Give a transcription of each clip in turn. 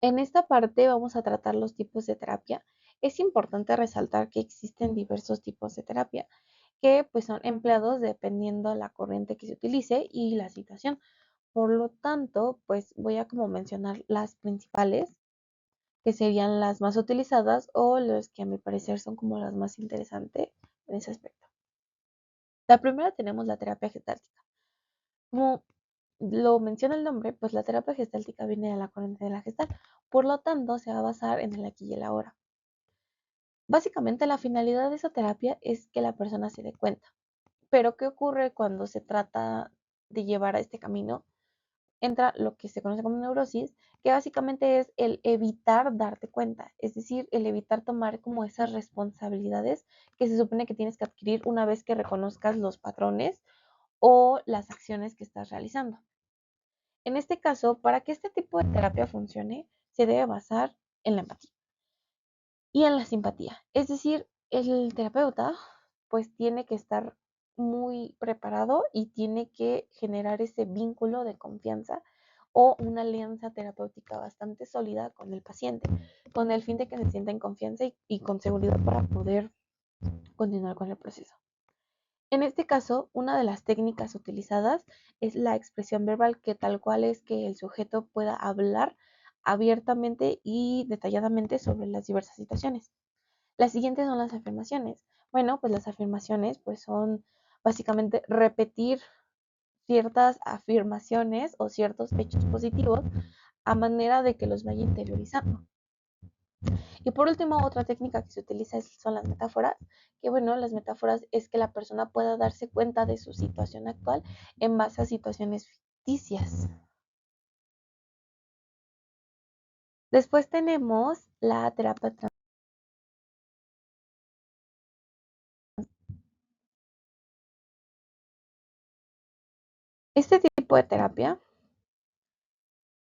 En esta parte vamos a tratar los tipos de terapia. Es importante resaltar que existen diversos tipos de terapia que pues son empleados dependiendo la corriente que se utilice y la situación. Por lo tanto, pues voy a como mencionar las principales, que serían las más utilizadas o las que a mi parecer son como las más interesantes en ese aspecto. La primera tenemos la terapia gestáltica. Como lo menciona el nombre, pues la terapia gestáltica viene de la corriente de la gestal. Por lo tanto, se va a basar en el aquí y el ahora. Básicamente, la finalidad de esa terapia es que la persona se dé cuenta. Pero, ¿qué ocurre cuando se trata de llevar a este camino? Entra lo que se conoce como neurosis, que básicamente es el evitar darte cuenta, es decir, el evitar tomar como esas responsabilidades que se supone que tienes que adquirir una vez que reconozcas los patrones o las acciones que estás realizando. En este caso, para que este tipo de terapia funcione, se debe basar en la empatía y en la simpatía. Es decir, el terapeuta pues tiene que estar muy preparado y tiene que generar ese vínculo de confianza o una alianza terapéutica bastante sólida con el paciente, con el fin de que se sienta en confianza y con seguridad para poder continuar con el proceso. En este caso, una de las técnicas utilizadas es la expresión verbal, que tal cual es que el sujeto pueda hablar abiertamente y detalladamente sobre las diversas situaciones. Las siguientes son las afirmaciones. Bueno, pues las afirmaciones pues son básicamente repetir ciertas afirmaciones o ciertos hechos positivos a manera de que los vaya interiorizando. Y por último, otra técnica que se utiliza son las metáforas, que bueno, las metáforas es que la persona pueda darse cuenta de su situación actual en base a situaciones ficticias. Después tenemos la terapia. Este tipo de terapia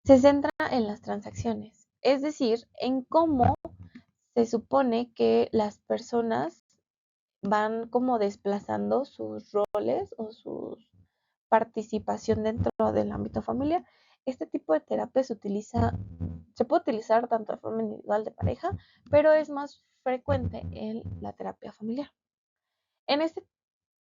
se centra en las transacciones, es decir, en cómo se supone que las personas van como desplazando sus roles o su participación dentro del ámbito familiar. Este tipo de terapia se puede utilizar tanto de forma individual de pareja, pero es más frecuente en la terapia familiar. En este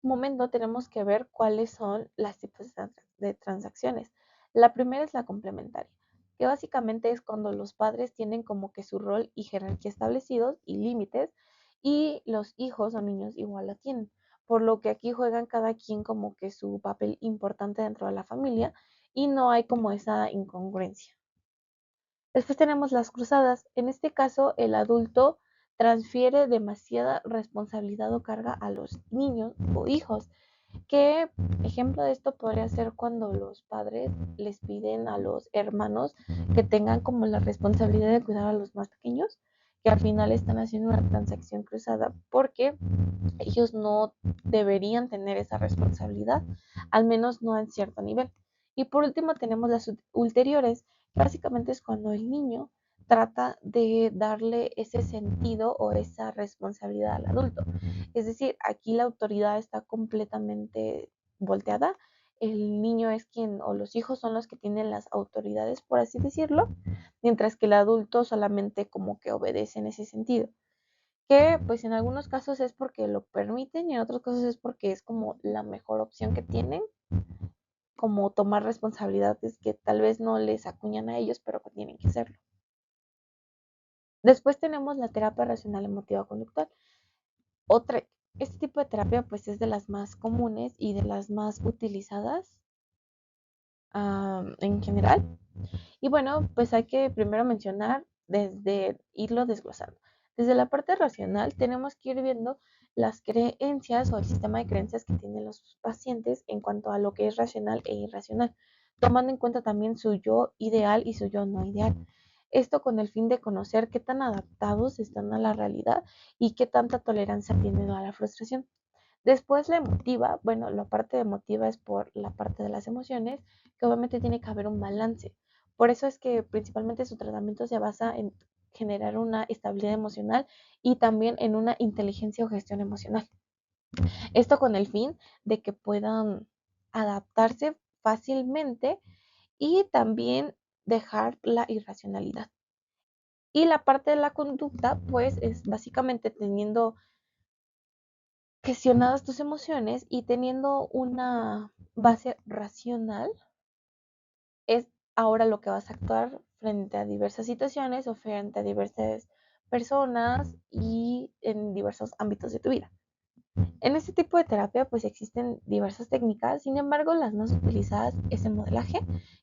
momento tenemos que ver cuáles son las tipos de transacciones. La primera es la complementaria, que básicamente es cuando los padres tienen como que su rol y jerarquía establecidos y límites, y los hijos o niños igual la tienen. Por lo que aquí juegan cada quien como que su papel importante dentro de la familia y no hay como esa incongruencia. Después tenemos las cruzadas. En este caso, el adulto transfiere demasiada responsabilidad o carga a los niños o hijos. ¿Qué ejemplo de esto podría ser cuando los padres les piden a los hermanos que tengan como la responsabilidad de cuidar a los más pequeños, que al final están haciendo una transacción cruzada porque ellos no deberían tener esa responsabilidad, al menos no en cierto nivel? Y por último tenemos las ulteriores, que básicamente es cuando el niño trata de darle ese sentido o esa responsabilidad al adulto. Es decir, aquí la autoridad está completamente volteada. El niño es quien, o los hijos son los que tienen las autoridades, por así decirlo, mientras que el adulto solamente como que obedece en ese sentido. Que pues en algunos casos es porque lo permiten y en otros casos es porque es como la mejor opción que tienen, como tomar responsabilidades que tal vez no les acuñan a ellos, pero que tienen que hacerlo. Después tenemos la terapia racional emotiva conductual. Otra, este tipo de terapia pues es de las más comunes y de las más utilizadas en general. Y bueno, pues hay que primero mencionar desde irlo desglosando. Desde la parte racional tenemos que ir viendo las creencias o el sistema de creencias que tienen los pacientes en cuanto a lo que es racional e irracional, tomando en cuenta también su yo ideal y su yo no ideal. Esto con el fin de conocer qué tan adaptados están a la realidad y qué tanta tolerancia tienen a la frustración. Después la emotiva, bueno, la parte emotiva es por la parte de las emociones, que obviamente tiene que haber un balance. Por eso es que principalmente su tratamiento se basa en generar una estabilidad emocional y también en una inteligencia o gestión emocional. Esto con el fin de que puedan adaptarse fácilmente y también dejar la irracionalidad. Y la parte de la conducta, pues es básicamente teniendo gestionadas tus emociones y teniendo una base racional, es ahora lo que vas a actuar frente a diversas situaciones o frente a diversas personas y en diversos ámbitos de tu vida. En este tipo de terapia pues existen diversas técnicas, sin embargo las más utilizadas es el modelaje,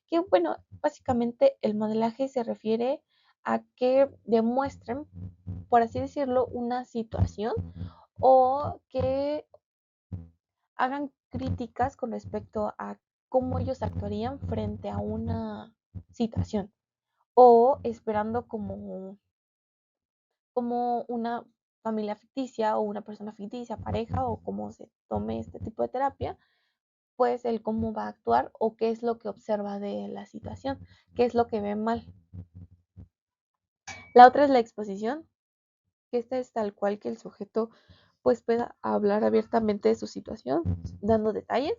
que bueno, básicamente el modelaje se refiere a que demuestren, por así decirlo, una situación o que hagan críticas con respecto a cómo ellos actuarían frente a una situación o esperando como una familia ficticia o una persona ficticia, pareja o como se tome este tipo de terapia, pues el cómo va a actuar o qué es lo que observa de la situación, qué es lo que ve mal. La otra es la exposición, que esta es tal cual que el sujeto pues pueda hablar abiertamente de su situación, dando detalles.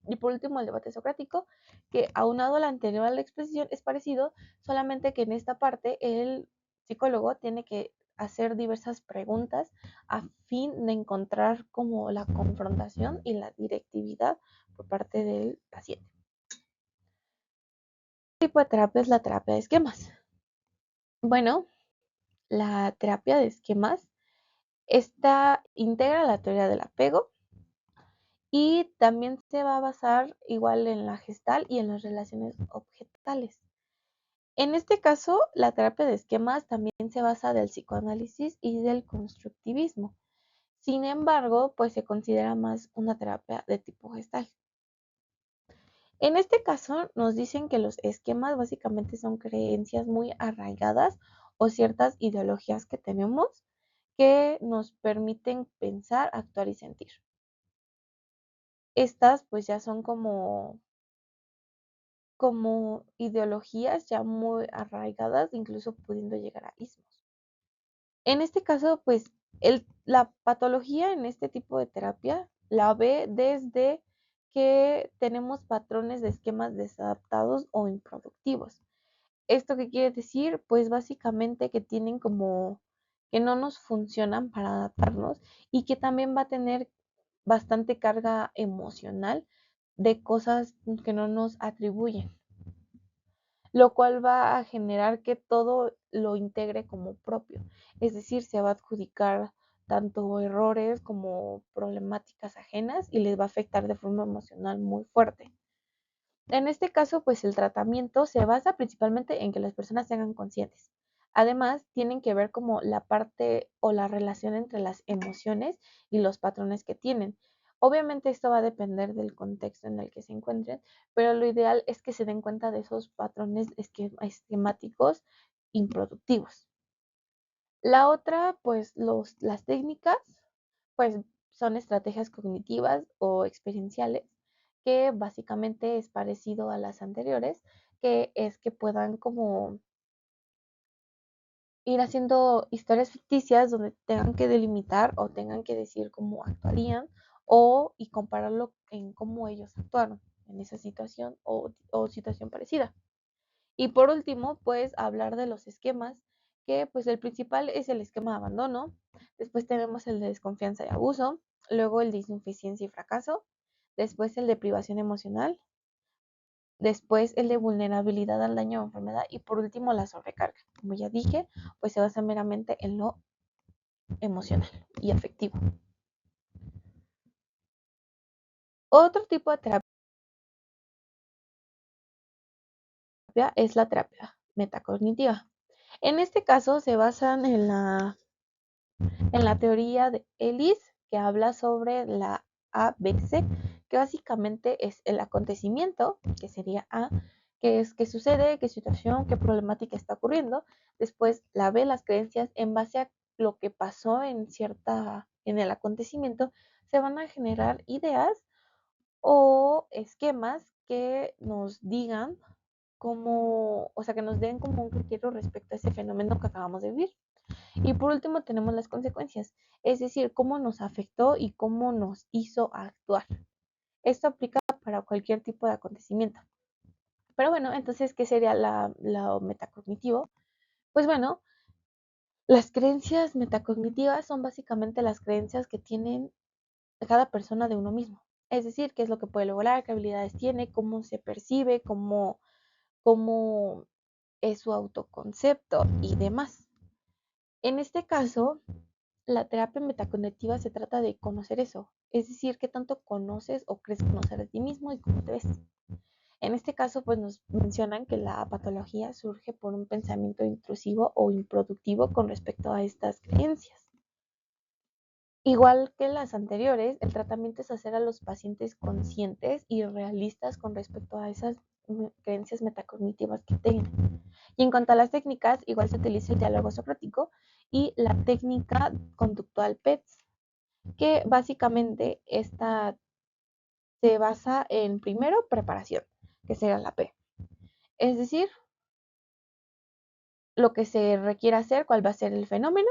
Y por último, el debate socrático, que aunado a la anterior a la exposición es parecido, solamente que en esta parte el psicólogo tiene que hacer diversas preguntas a fin de encontrar como la confrontación y la directividad por parte del paciente. ¿Qué tipo de terapia es la terapia de esquemas? Bueno, la terapia de esquemas esta integra la teoría del apego y también se va a basar igual en la gestal y en las relaciones objetales. En este caso, la terapia de esquemas también se basa del psicoanálisis y del constructivismo. Sin embargo, pues se considera más una terapia de tipo gestal. En este caso, nos dicen que los esquemas básicamente son creencias muy arraigadas o ciertas ideologías que tenemos que nos permiten pensar, actuar y sentir. Estas pues ya son como ideologías ya muy arraigadas, incluso pudiendo llegar a ismos. En este caso, pues la patología en este tipo de terapia la ve desde que tenemos patrones de esquemas desadaptados o improductivos. ¿Esto qué quiere decir? Pues básicamente que tienen como que no nos funcionan para adaptarnos y que también va a tener bastante carga emocional de cosas que no nos atribuyen, lo cual va a generar que todo lo integre como propio, es decir, se va a adjudicar tanto errores como problemáticas ajenas y les va a afectar de forma emocional muy fuerte. En este caso, pues el tratamiento se basa principalmente en que las personas se hagan conscientes. Además, tienen que ver como la parte o la relación entre las emociones y los patrones que tienen. Obviamente esto va a depender del contexto en el que se encuentren, pero lo ideal es que se den cuenta de esos patrones esquemáticos improductivos. La otra, pues las técnicas, pues son estrategias cognitivas o experienciales que básicamente es parecido a las anteriores, que es que puedan como ir haciendo historias ficticias donde tengan que delimitar o tengan que decir cómo actuarían y compararlo en cómo ellos actuaron en esa situación o situación parecida. Y por último, pues hablar de los esquemas, que pues el principal es el esquema de abandono, después tenemos el de desconfianza y abuso, luego el de insuficiencia y fracaso, después el de privación emocional, después el de vulnerabilidad al daño o enfermedad y por último la sobrecarga. Como ya dije, pues se basa meramente en lo emocional y afectivo. Otro tipo de terapia es la terapia metacognitiva. En este caso se basan en la teoría de Ellis, que habla sobre la ABC, que básicamente es el acontecimiento, que sería A, que es qué sucede, qué situación, qué problemática está ocurriendo. Después la B, las creencias en base a lo que pasó en el acontecimiento, se van a generar ideas o esquemas que nos digan cómo, o sea, que nos den como un criterio respecto a ese fenómeno que acabamos de vivir. Y por último tenemos las consecuencias, es decir, cómo nos afectó y cómo nos hizo actuar. Esto aplica para cualquier tipo de acontecimiento. Pero bueno, entonces, ¿qué sería la metacognitivo? Pues bueno, Las creencias metacognitivas son básicamente las creencias que tienen cada persona de uno mismo. Es decir, qué es lo que puede lograr, qué habilidades tiene, cómo se percibe, cómo es su autoconcepto y demás. En este caso, la terapia metacognitiva se trata de conocer eso, es decir, qué tanto conoces o crees conocer de ti mismo y cómo te ves. En este caso, pues nos mencionan que la patología surge por un pensamiento intrusivo o improductivo con respecto a estas creencias. Igual que las anteriores, el tratamiento es hacer a los pacientes conscientes y realistas con respecto a esas creencias metacognitivas que tienen. Y en cuanto a las técnicas, igual se utiliza el diálogo socrático y la técnica conductual PETS, que básicamente esta se basa en primero preparación, que será la P. Es decir, lo que se requiere hacer, cuál va a ser el fenómeno.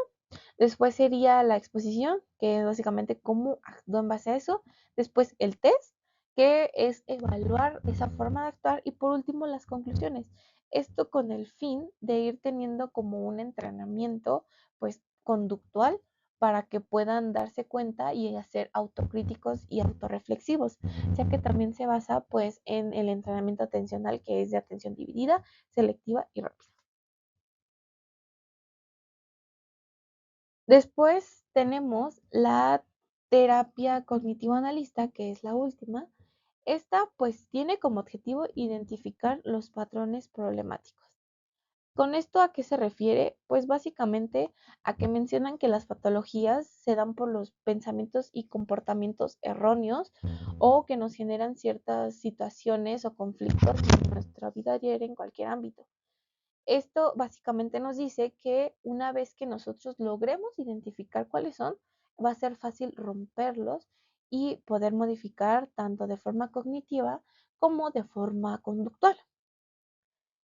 Después sería la exposición, que es básicamente cómo actúa en base a eso. Después el test, que es evaluar esa forma de actuar. Y por último, las conclusiones. Esto con el fin de ir teniendo como un entrenamiento, pues, conductual para que puedan darse cuenta y hacer autocríticos y autorreflexivos, ya que también se basa pues en el entrenamiento atencional, que es de atención dividida, selectiva y rápida. Después tenemos la terapia cognitivo-analista, que es la última. Esta pues tiene como objetivo identificar los patrones problemáticos. ¿Con esto a qué se refiere? Pues básicamente a que mencionan que las patologías se dan por los pensamientos y comportamientos erróneos o que nos generan ciertas situaciones o conflictos en nuestra vida diaria en cualquier ámbito. Esto básicamente nos dice que una vez que nosotros logremos identificar cuáles son, va a ser fácil romperlos y poder modificar tanto de forma cognitiva como de forma conductual.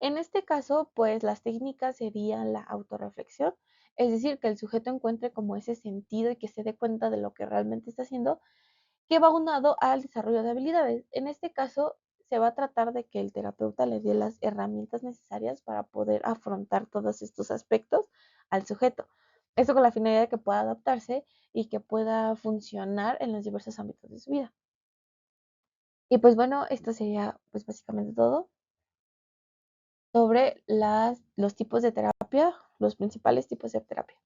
En este caso, pues las técnicas serían la autorreflexión, es decir, que el sujeto encuentre como ese sentido y que se dé cuenta de lo que realmente está haciendo, que va unado al desarrollo de habilidades. En este caso, se va a tratar de que el terapeuta le dé las herramientas necesarias para poder afrontar todos estos aspectos al sujeto. Esto con la finalidad de que pueda adaptarse y que pueda funcionar en los diversos ámbitos de su vida. Y pues bueno, esto sería pues básicamente todo sobre los tipos de terapia, los principales tipos de terapia.